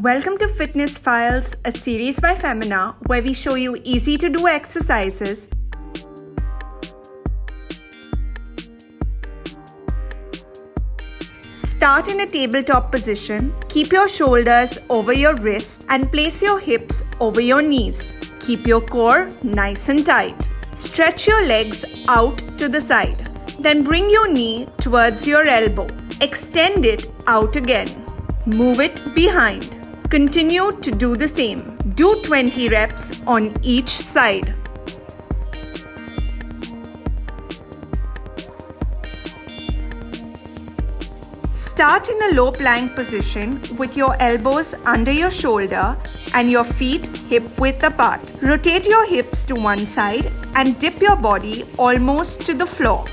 Welcome to Fitness Files, a series by Femina where we show you easy to do exercises. Start in a tabletop position, keep your shoulders over your wrists and place your hips over your knees. Keep your core nice and tight. Stretch your legs out to the side. Then bring your knee towards your elbow. Extend it out again. Move it behind. Continue to do the same. Do 20 reps on each side. Start in a low plank position with your elbows under your shoulder and your feet hip-width apart. Rotate your hips to one side and dip your body almost to the floor.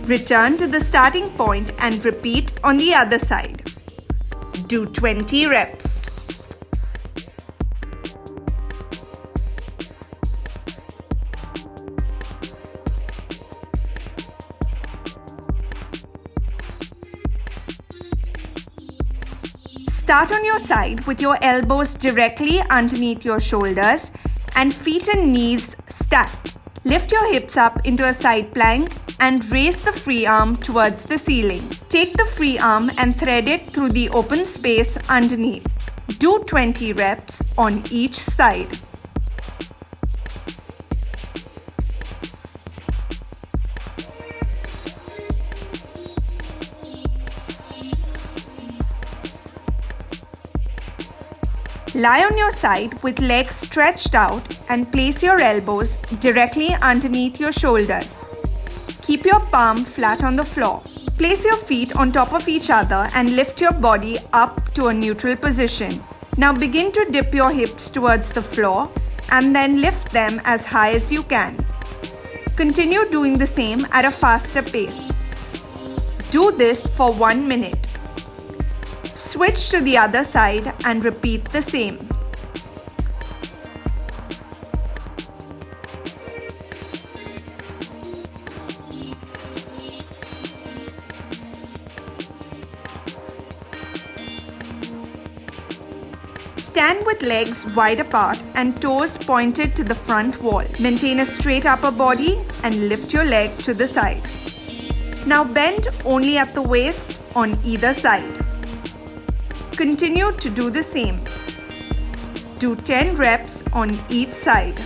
Return to the starting point and repeat on the other side. Do 20 reps. Start on your side with your elbows directly underneath your shoulders and feet and knees stacked. Lift your hips up into a side plank and raise the free arm towards the ceiling. Take the free arm and thread it through the open space underneath. Do 20 reps on each side. Lie on your side with legs stretched out and place your elbows directly underneath your shoulders. Keep your palm flat on the floor. Place your feet on top of each other and lift your body up to a neutral position. Now begin to dip your hips towards the floor and then lift them as high as you can. Continue doing the same at a faster pace. Do this for 1 minute. Switch to the other side and repeat the same. Stand with legs wide apart and toes pointed to the front wall. Maintain a straight upper body and lift your leg to the side. Now bend only at the waist on either side. Continue to do the same. Do 10 reps on each side.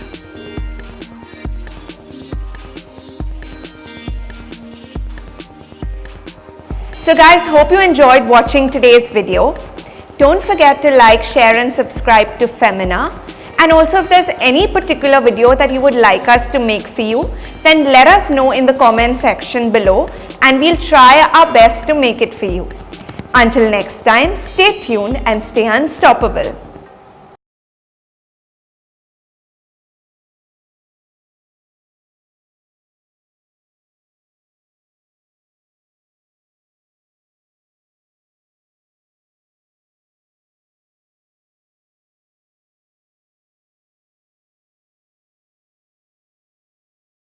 So guys, hope you enjoyed watching today's video. Don't forget to like, share and subscribe to Femina. And also if there's any particular video that you would like us to make for you, then let us know in the comment section below and we'll try our best to make it for you. Until next time, stay tuned and stay unstoppable.